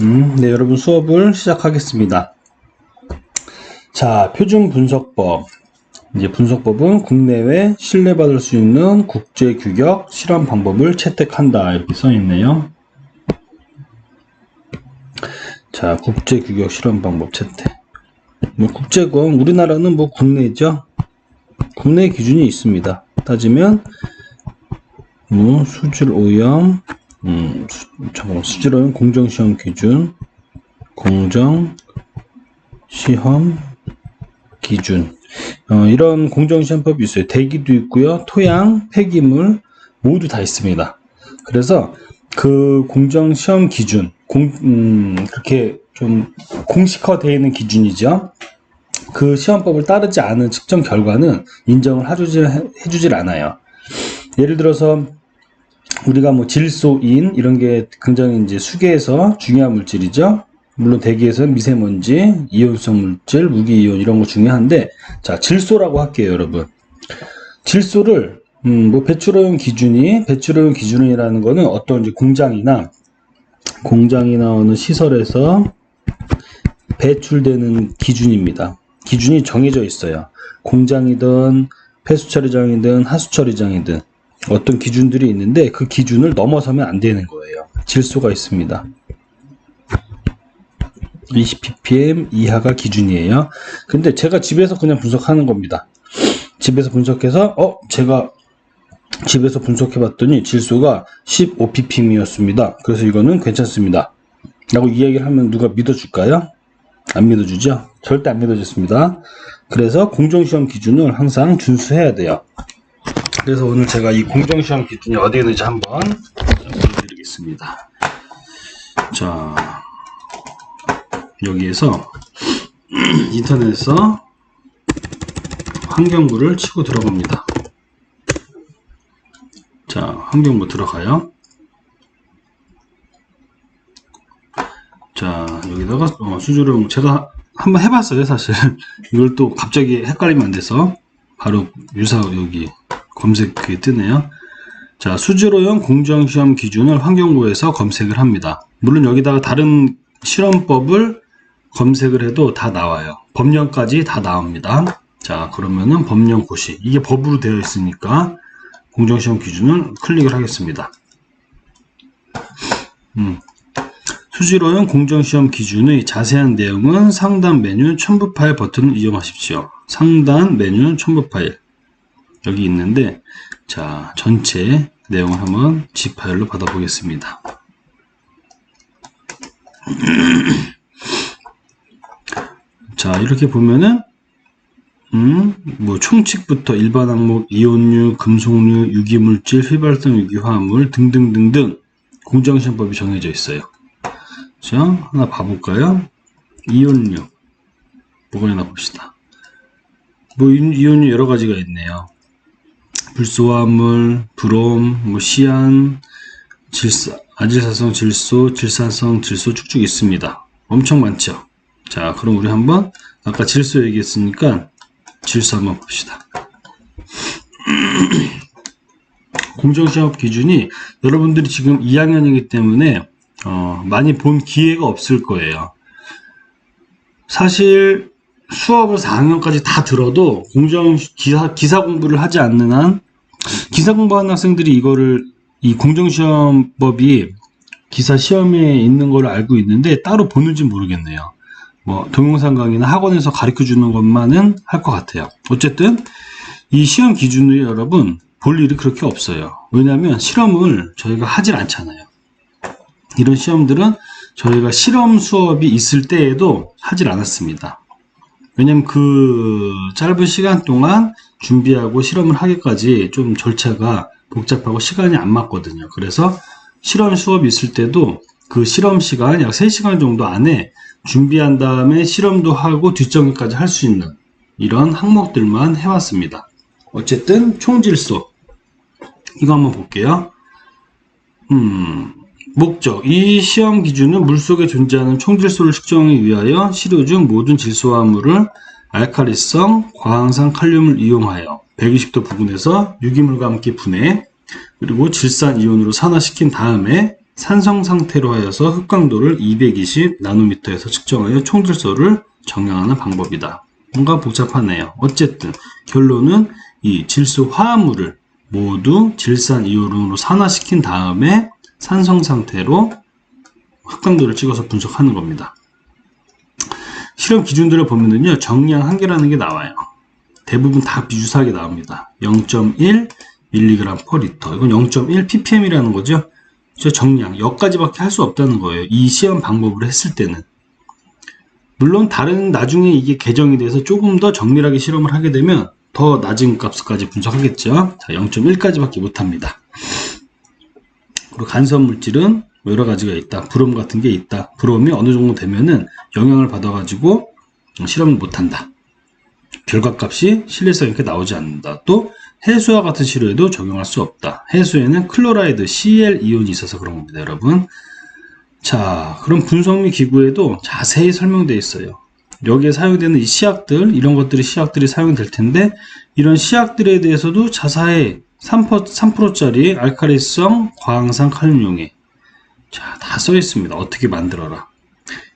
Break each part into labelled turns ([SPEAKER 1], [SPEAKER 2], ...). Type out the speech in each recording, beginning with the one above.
[SPEAKER 1] 네, 여러분 수업을 시작하겠습니다. 자, 표준 분석법. 이제 분석법은 국내외 신뢰받을 수 있는 국제 규격 실험 방법을 채택한다. 이렇게 써 있네요. 자, 국제 규격 실험 방법 채택. 국제건 우리나라는 국내죠. 국내 기준이 있습니다. 따지면 수질 오염, 수질 오염 공정 시험 기준, 공정 시험 기준. 이런 공정시험법이 있어요. 대기도 있고요. 토양, 폐기물 모두 다 있습니다. 그래서 그 공정시험 기준, 그렇게 좀 공식화되어 있는 기준이죠. 그 시험법을 따르지 않은 측정 결과는 인정을 해주질 않아요. 예를 들어서 우리가 질소인 이런 게 굉장히 이제 수계에서 중요한 물질이죠. 물론 대기에서는 미세먼지, 이온성 물질, 무기이온 이런 거 중요한데, 자, 질소라고 할게요, 여러분. 질소를 배출오염 기준이라는 거는 어떤 이제 공장이나 어느 시설에서 배출되는 기준입니다. 기준이 정해져 있어요. 공장이든 폐수처리장이든 하수처리장이든 어떤 기준들이 있는데 그 기준을 넘어서면 안 되는 거예요. 질소가 있습니다. 20ppm 이하가 기준이에요. 근데 제가 집에서 그냥 분석하는 겁니다. 집에서 분석해서 제가 집에서 분석해 봤더니 질소가 15ppm이었습니다. 그래서 이거는 괜찮습니다 라고 이야기를 하면 누가 믿어줄까요? 안 믿어주죠? 절대 안 믿어줬습니다. 그래서 공정시험 기준을 항상 준수해야 돼요. 그래서 오늘 제가 이 공정시험 기준이 어디에 있는지 한번 보여드리겠습니다. 자, 여기에서 인터넷에서 환경부를 치고 들어갑니다. 자, 환경부 들어가요. 자, 여기다가 수질오염 제가 한번 해봤어요, 사실. 이걸 또 갑자기 헷갈리면 안 돼서 바로 여기 검색에 뜨네요. 자, 수질오염 공정시험 기준을 환경부에서 검색을 합니다. 물론 여기다가 다른 실험법을 검색을 해도 다 나와요. 법령까지 다 나옵니다. 자, 그러면은 법령 고시. 이게 법으로 되어 있으니까 공정시험 기준을 클릭을 하겠습니다. 수질오염 공정시험 기준의 자세한 내용은 상단 메뉴 첨부 파일 버튼을 이용하십시오. 상단 메뉴 첨부 파일. 여기 있는데, 자, 전체 내용을 한번 zip 파일로 받아보겠습니다. 자, 이렇게 보면은 총칙부터 일반 항목, 이온류, 금속류, 유기물질, 휘발성 유기화합물 등등등등 공정시험법이 정해져 있어요. 자, 하나 봐볼까요? 이온류 뭐가 있나 봅시다. 이온류 여러 가지가 있네요. 불소화합물, 브롬, 시안, 아질산성 질소, 질산성 질소 쭉쭉 있습니다. 엄청 많죠. 자, 그럼 우리 한번 아까 질소 얘기했으니까 질소 한번 봅시다. 공정시험 기준이 여러분들이 지금 2학년이기 때문에 많이 본 기회가 없을 거예요. 사실 수업을 4학년까지 다 들어도 기사 공부를 하지 않는 한, 기사 공부하는 학생들이 이 공정시험법이 기사 시험에 있는 걸 알고 있는데 따로 보는지 모르겠네요. 동영상 강의나 학원에서 가르쳐 주는 것만은 할 것 같아요. 어쨌든 이 시험 기준이 여러분 볼 일이 그렇게 없어요. 왜냐하면 실험을 저희가 하질 않잖아요. 이런 시험들은 저희가 실험 수업이 있을 때에도 하질 않았습니다. 왜냐면 그 짧은 시간 동안 준비하고 실험을 하기까지 좀 절차가 복잡하고 시간이 안 맞거든요. 그래서 실험 수업이 있을 때도 그 실험 시간 약 3시간 정도 안에 준비한 다음에 실험도 하고 뒷정리까지 할 수 있는 이런 항목들만 해왔습니다. 어쨌든 총질소 이거 한번 볼게요. 목적. 이 시험 기준은 물속에 존재하는 총질소를 측정하기 위하여 시료 중 모든 질소화합물을 알칼리성, 과항산 칼륨을 이용하여 120도 부근에서 유기물과 함께 분해, 그리고 질산 이온으로 산화시킨 다음에 산성 상태로 하여서 흡강도를 220 나노미터에서 측정하여 총질소를 정량하는 방법이다. 뭔가 복잡하네요. 어쨌든 결론은 이 질소 화합물을 모두 질산이온으로 산화시킨 다음에 산성 상태로 흡강도를 찍어서 분석하는 겁니다. 실험 기준들을 보면은요, 정량 한계라는 게 나와요. 대부분 다 비슷하게 나옵니다. 0.1 mg per 리터. 이건 0.1 ppm이라는 거죠. 정량, 여기까지밖에 할 수 없다는 거예요. 이 시험 방법으로 했을 때는. 물론 나중에 이게 개정이 돼서 조금 더 정밀하게 실험을 하게 되면 더 낮은 값까지 분석하겠죠. 자, 0.1까지밖에 못합니다. 그리고 간섭 물질은 여러 가지가 있다. 브롬 같은 게 있다. 브롬이 어느 정도 되면은 영향을 받아가지고 실험을 못한다. 결과값이 신뢰성 있게 나오지 않는다. 또 해수와 같은 시료에도 적용할 수 없다. 해수에는 클로라이드 Cl 이온이 있어서 그런 겁니다, 여러분. 자, 그럼 분석미 기구에도 자세히 설명되어 있어요. 여기에 사용되는 이 시약들, 이런 것들이 시약들이 사용될 텐데, 이런 시약들에 대해서도 자세히 3%짜리 알칼리성 과항산 칼륨 용해. 자, 다 써 있습니다. 어떻게 만들어라.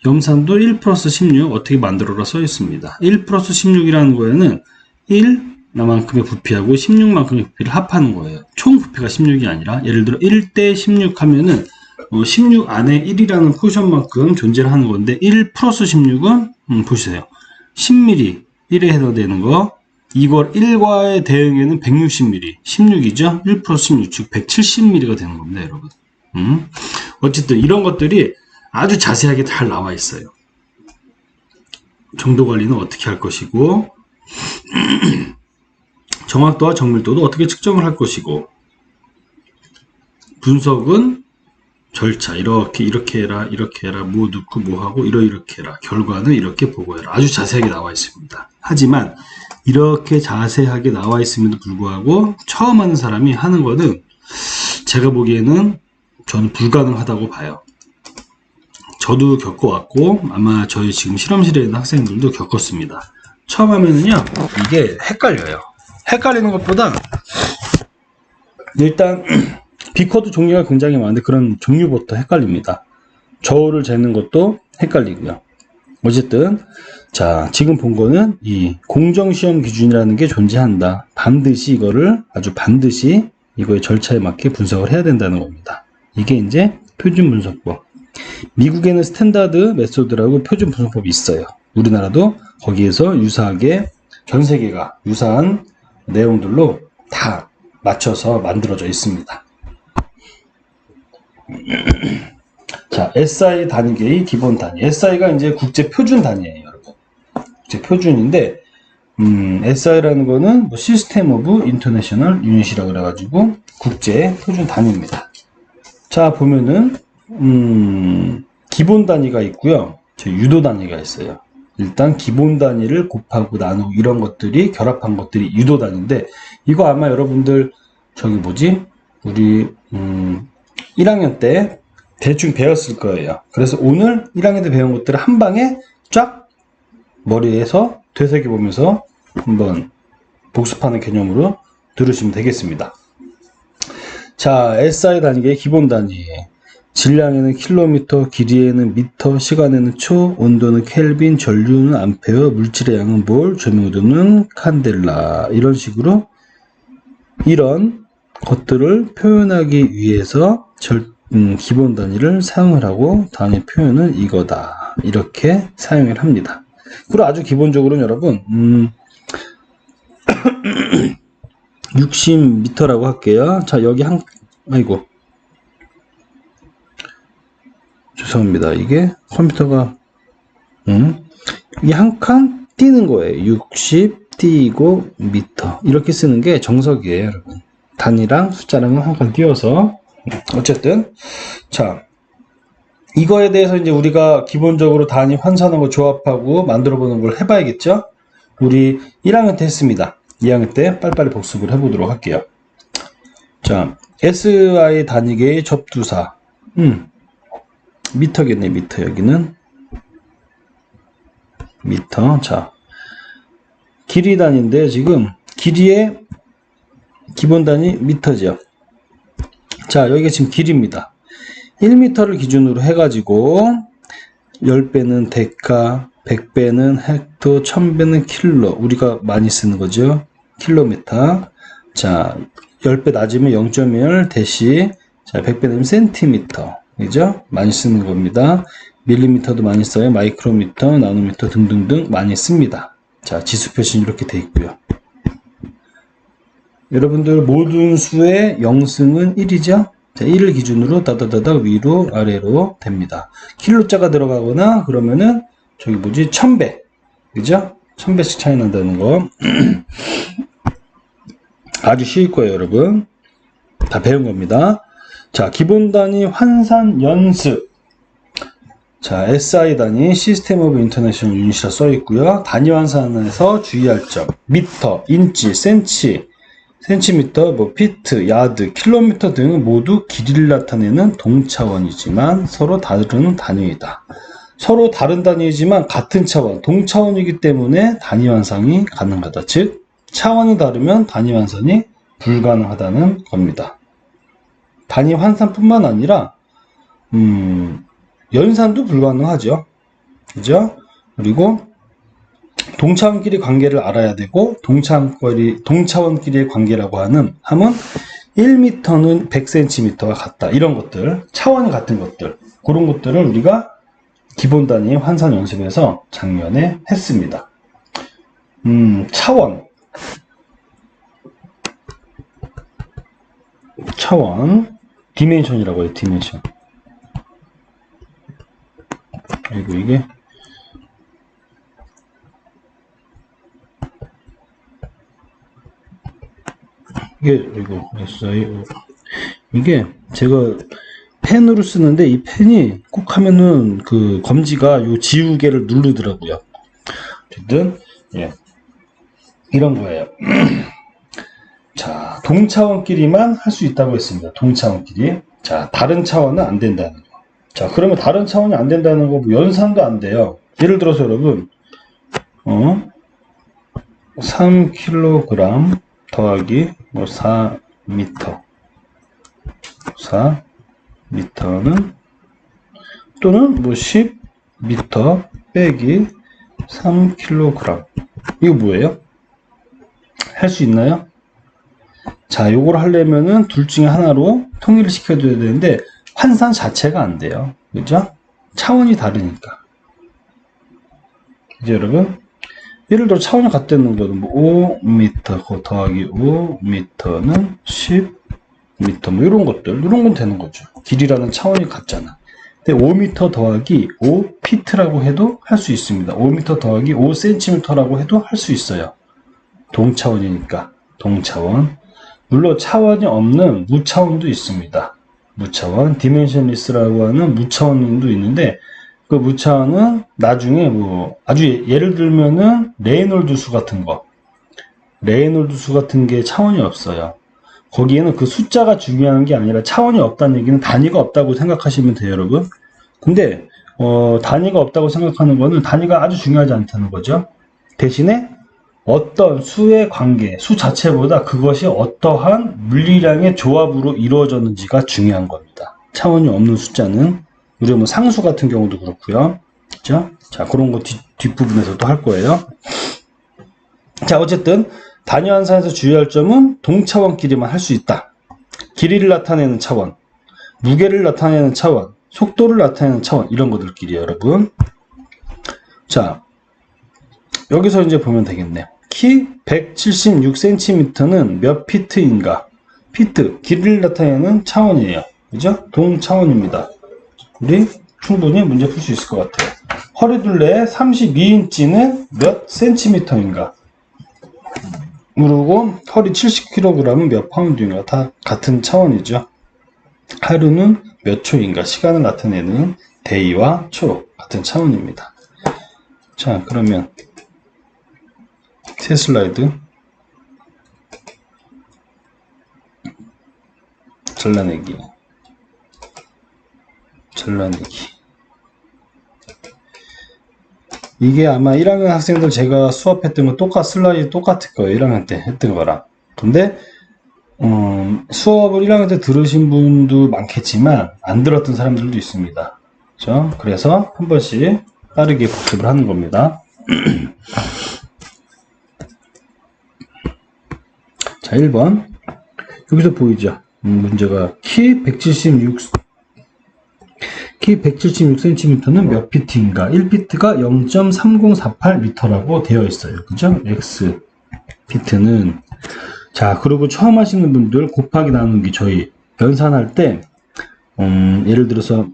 [SPEAKER 1] 염산도 1 플러스 16 어떻게 만들어라 써 있습니다. 1 플러스 16이라는 거에는 1만큼의 부피하고 16만큼의 부피를 합하는 거예요. 총 부피가 16이 아니라, 예를 들어 1대 16 하면은 16 안에 1이라는 포션만큼 존재를 하는 건데, 1 플러스 16은 보세요. 10ml 1에 해당되는 거, 이걸 1과의 대응에는 160ml, 16이죠? 1 플러스 16, 즉 170ml가 되는 겁니다, 여러분. 어쨌든 이런 것들이 아주 자세하게 잘 나와 있어요. 정도 관리는 어떻게 할 것이고, 정확도와 정밀도도 어떻게 측정을 할 것이고, 분석은 절차, 이렇게 해라, 뭐 넣고 뭐 하고, 이렇게 해라, 결과는 이렇게 보고해라. 아주 자세하게 나와 있습니다. 하지만 이렇게 자세하게 나와 있음에도 불구하고 처음 하는 사람이 하는 거는 제가 보기에는 저는 불가능하다고 봐요. 저도 겪어왔고 아마 저희 지금 실험실에 있는 학생들도 겪었습니다. 처음 하면은요, 이게 헷갈려요. 헷갈리는 것보다 일단 비커도 종류가 굉장히 많은데 그런 종류부터 헷갈립니다. 저울을 재는 것도 헷갈리고요. 어쨌든 자, 지금 본 거는 이 공정시험 기준이라는 게 존재한다. 반드시 반드시 이거의 절차에 맞게 분석을 해야 된다는 겁니다. 이게 이제 표준 분석법. 미국에는 스탠다드 메소드라고 표준 분석법이 있어요. 우리나라도 거기에서 유사하게 전 세계가 유사한 내용들로 다 맞춰서 만들어져 있습니다. 자, SI 단위계의 기본 단위. SI가 이제 국제 표준 단위예요, 여러분. 국제 표준인데, SI라는 거는 뭐 시스템 오브 인터내셔널 유닛이라고 그래가지고 국제 표준 단위입니다. 자, 보면은 기본 단위가 있고요. 유도 단위가 있어요. 일단 기본 단위를 곱하고 나누고 이런 것들이 결합한 것들이 유도 단위인데, 이거 아마 여러분들 우리 1학년 때 대충 배웠을 거예요. 그래서 오늘 1학년 때 배운 것들을 한 방에 쫙 머리에서 되새겨 보면서 한번 복습하는 개념으로 들으시면 되겠습니다. 자, SI 단위의 기본 단위. 질량에는 킬로미터, 길이에는 미터, 시간에는 초, 온도는 켈빈, 전류는 암페어, 물질의 양은 몰, 조명도는 칸델라. 이런 식으로 이런 것들을 표현하기 위해서 기본 단위를 사용을 하고 단위 표현은 이거다. 이렇게 사용을 합니다. 그리고 아주 기본적으로는 여러분 60m라고 할게요. 자, 여기 아이고 죄송합니다. 이게 컴퓨터가 이게 한 칸 띄는 거예요. 60 띄고 미터 이렇게 쓰는 게 정석이에요, 여러분. 단위랑 숫자랑은 한 칸 띄워서. 어쨌든 자, 이거에 대해서 이제 우리가 기본적으로 단위 환산한 거 조합하고 만들어 보는 걸 해봐야겠죠? 우리 1학년 때 했습니다. 2학년 때 빨리빨리 복습을 해보도록 할게요. 자, SI 단위계의 접두사 미터겠네. 미터. 여기는 미터. 자, 길이 단위인데 지금 길이의 기본 단위 미터죠. 자, 여기가 지금 길이입니다. 1m를 기준으로 해가지고 10배는 데카, 100배는 헥토, 1000배는 킬로. 우리가 많이 쓰는 거죠. 킬로미터. 자, 10배 낮으면 0.1 대시. 자, 100배 되면 센티미터. 그죠? 많이 쓰는 겁니다. 밀리미터도 많이 써요. 마이크로미터, 나노미터 등등등 많이 씁니다. 자, 지수 표시는 이렇게 돼 있고요. 여러분들 모든 수의 영승은 1이죠? 자, 1을 기준으로 다다다다 위로 아래로 됩니다. 킬로자가 들어가거나 그러면은 저기 뭐지? 1000배. 그죠? 1000배씩 차이 난다는 거. 아주 쉬울 거예요, 여러분. 다 배운 겁니다. 자, 기본 단위 환산 연습. 자, SI 단위 시스템 오브 인터내셔널 유닛이라 써 있고요. 단위 환산에서 주의할 점. 미터, 인치, 센치, 센티미터, 뭐 피트, 야드, 킬로미터 등은 모두 길이를 나타내는 동차원이지만 서로 다른 단위이다. 서로 다른 단위이지만 같은 차원, 동차원이기 때문에 단위 환산이 가능하다. 즉, 차원이 다르면 단위 환산이 불가능하다는 겁니다. 단위 환산뿐만 아니라 연산도 불가능하죠. 그죠? 그리고 동차원끼리 관계를 알아야 되고 동차원끼리의 관계라고 함은 1m는 100cm와 같다. 이런 것들, 차원이 같은 것들, 그런 것들을 우리가 기본 단위 환산 연습에서 작년에 했습니다. 차원, 디멘션이라고 해요. 디멘션. 아이고, 이게 이거 SIO 이게 제가 펜으로 쓰는데 이 펜이 꼭 하면은 그 검지가 요 지우개를 누르더라고요. 어쨌든 예, 이런 거예요. 자, 동차원끼리만 할 수 있다고 했습니다. 동차원끼리. 자, 다른 차원은 안 된다는 거. 자, 그러면 다른 차원이 안 된다는 거, 뭐 연산도 안 돼요. 예를 들어서 여러분 3kg 더하기 뭐 4m 4m는 또는 뭐 10m 빼기 3kg 이거 뭐예요? 할 수 있나요? 자, 요걸 하려면은 둘 중에 하나로 통일을 시켜줘야 되는데 환산 자체가 안 돼요. 그죠? 차원이 다르니까. 이제 여러분 예를 들어 차원이 같다는 거는 뭐 5m 더하기 5m는 10m 뭐 이런 것들, 이런 건 되는 거죠. 길이라는 차원이 같잖아. 근데 5m 더하기 5피트라고 해도 할 수 있습니다. 5m 더하기 5cm라고 해도 할 수 있어요. 동차원이니까. 동차원. 물론 차원이 없는 무차원도 있습니다. 무차원, 디멘션리스라고 하는 무차원도 있는데 그 무차원은 나중에 뭐 아주 예를 들면은 레이놀드 수 같은 거, 레이놀드 수 같은 게 차원이 없어요. 거기에는 그 숫자가 중요한 게 아니라 차원이 없다는 얘기는 단위가 없다고 생각하시면 돼요, 여러분. 근데 단위가 없다고 생각하는 거는 단위가 아주 중요하지 않다는 거죠. 대신에 어떤 수의 관계, 수 자체보다 그것이 어떠한 물리량의 조합으로 이루어졌는지가 중요한 겁니다. 차원이 없는 숫자는 우리가 뭐 상수 같은 경우도 그렇고요. 그죠? 자, 그런 거 뒷부분에서도 할 거예요. 자, 어쨌든 단위 환산에서 주의할 점은 동차원끼리만 할 수 있다. 길이를 나타내는 차원, 무게를 나타내는 차원, 속도를 나타내는 차원, 이런 것들끼리 여러분. 자, 여기서 이제 보면 되겠네. 키 176cm는 몇 피트인가? 피트, 길이를 나타내는 차원이에요. 그죠? 동차원입니다. 우리 충분히 문제 풀 수 있을 것 같아요. 허리둘레 32인치는 몇 센티미터인가? 그리고 허리 70kg은 몇 파운드인가? 다 같은 차원이죠. 하루는 몇 초인가? 시간을 나타내는 데이와 초 같은 차원입니다. 자, 그러면 새 슬라이드 잘라내기 이게 아마 1학년 학생들 제가 수업했던 거 슬라이드 똑같을 거예요. 1학년 때 했던 거랑. 근데 수업을 1학년 때 들으신 분도 많겠지만 안 들었던 사람들도 있습니다. 그렇죠? 그래서 한 번씩 빠르게 복습을 하는 겁니다. 자, 1번. 여기서 보이죠? 문제가 키 176cm는 몇 피트인가? 1피트가 0.3048m라고 되어 있어요. 그죠? X 피트는. 자, 그리고 처음 하시는 분들 곱하기 나누기 저희 연산할 때, 예를 들어서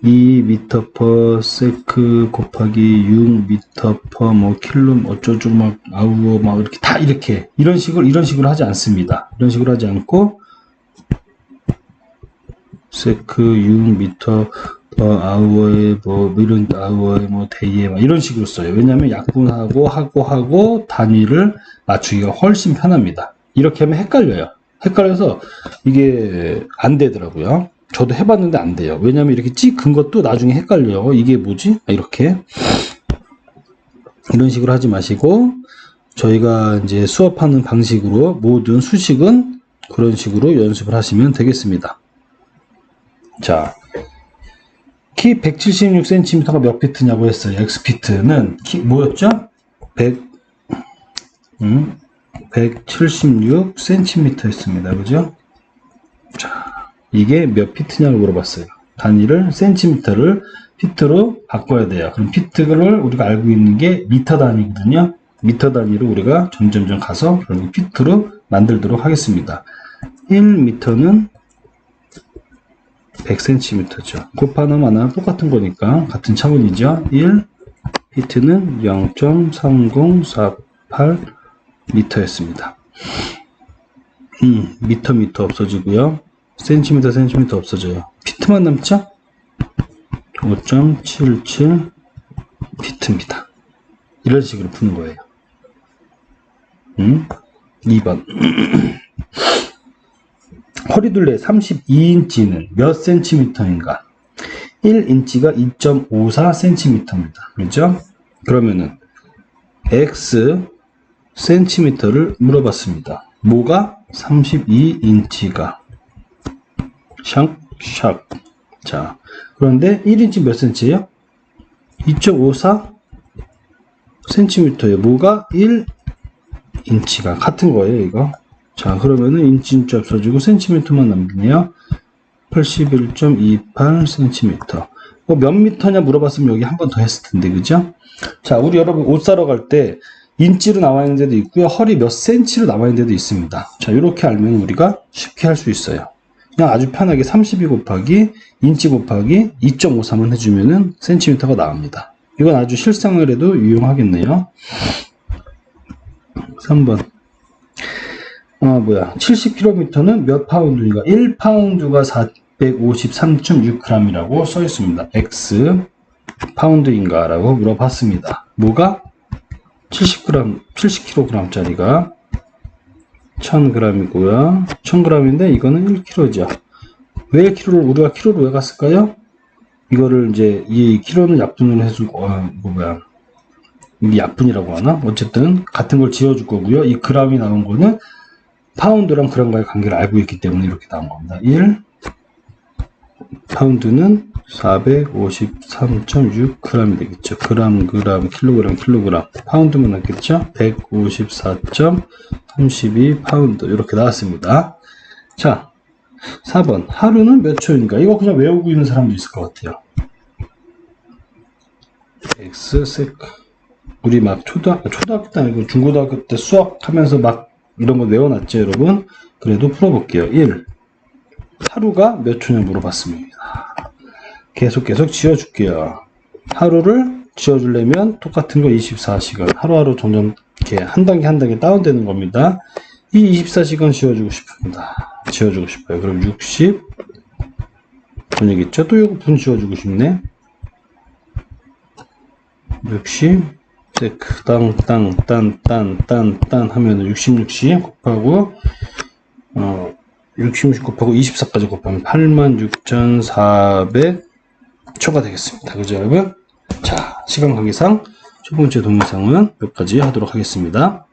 [SPEAKER 1] 2m per sec 곱하기 6m per 뭐 킬로 어쩌고 막 아우어 막 이렇게 다 이렇게 이런 식으로 하지 않습니다. 이런 식으로 하지 않고 sec 6m per hour에 뭐 이런 hour에 뭐 day에 막 이런 식으로 써요. 왜냐하면 약분하고 하고 단위를 맞추기가 훨씬 편합니다. 이렇게 하면 헷갈려요. 헷갈려서 이게 안 되더라고요. 저도 해봤는데 안 돼요. 왜냐면 이렇게 찍은 것도 나중에 헷갈려요. 이게 뭐지? 이렇게. 이런 식으로 하지 마시고, 저희가 이제 수업하는 방식으로 모든 수식은 그런 식으로 연습을 하시면 되겠습니다. 자, 키 176cm가 몇 피트냐고 했어요. X피트는 키 뭐였죠? 176cm였습니다. 그죠? 자. 이게 몇 피트냐고 물어봤어요. 단위를 센티미터를 피트로 바꿔야 돼요. 그럼 피트를 우리가 알고 있는 게 미터 단위거든요. 미터 단위로 우리가 점점점 가서 결국 피트로 만들도록 하겠습니다. 1미터는 100cm죠. 곱하면 하나 똑같은 거니까 같은 차원이죠. 1 피트는 0.3048m였습니다. 미터 없어지고요. 센티미터 없어져요. 피트만 남죠? 5.77 피트입니다. 이런 식으로 푸는 거예요. 2번. 허리둘레 32인치는 몇 센티미터인가? 1인치가 2.54cm입니다. 그렇죠? 그러면은 X 센티미터를 물어봤습니다. 뭐가 32인치가 샥. 자, 그런데 1인치 몇 센치예요? 2.54cm예요. 뭐가 1인치가 같은 거예요, 이거. 자, 그러면은 인치 없어지고 센티미터만 남기네요. 81.28cm. 뭐 몇 미터냐 물어봤으면 여기 한 번 더 했을 텐데, 그죠? 자, 우리 여러분 옷 사러 갈 때 인치로 나와 있는 데도 있고요. 허리 몇 센치로 나와 있는 데도 있습니다. 자, 이렇게 알면 우리가 쉽게 할 수 있어요. 그냥 아주 편하게 32 곱하기 인치 곱하기 2.53을 해주면은 센티미터가 나옵니다. 이건 아주 실생활에도 유용하겠네요. 3번. 70kg는 몇 파운드인가? 1파운드가 453.6g이라고 써 있습니다. X 파운드인가? 라고 물어봤습니다. 뭐가? 70kg짜리가 1000g이고요. 1000g인데 이거는 1kg죠. 왜 1kg를 우리가 kg로 왜 갔을까요? 이거를 이제 이 kg는 약분을 해주고 이게 약분이라고 하나? 어쨌든 같은 걸 지어줄 거고요. 이 g이 나온 거는 파운드랑 g과의 관계를 알고 있기 때문에 이렇게 나온 겁니다. 1 파운드는 453.6g이 되겠죠. 킬로그램. 파운드만 났겠죠. 154.32 파운드 이렇게 나왔습니다. 자, 4번. 하루는 몇 초인가? 이거 그냥 외우고 있는 사람도 있을 것 같아요. X세크. 우리 막 초등학교 때 아니고 중고등학교 때 수학하면서 막 이런 거 외워놨죠, 여러분? 그래도 풀어볼게요. 1. 하루가 몇 초냐 물어봤습니다. 계속 지어줄게요. 하루를 지어주려면 똑같은 거 24시간. 하루하루 점점 이렇게 한 단계 다운되는 겁니다. 이 24시간 지어주고 싶어요. 그럼 60 분이겠죠? 또 이거 분 지어주고 싶네. 60 세크 땅 하면은 66씩 곱하고 66 곱하고 24까지 곱하면 86,400초가 되겠습니다. 그죠, 여러분? 자, 시간 관계상 첫 번째 동영상은 여기까지 하도록 하겠습니다.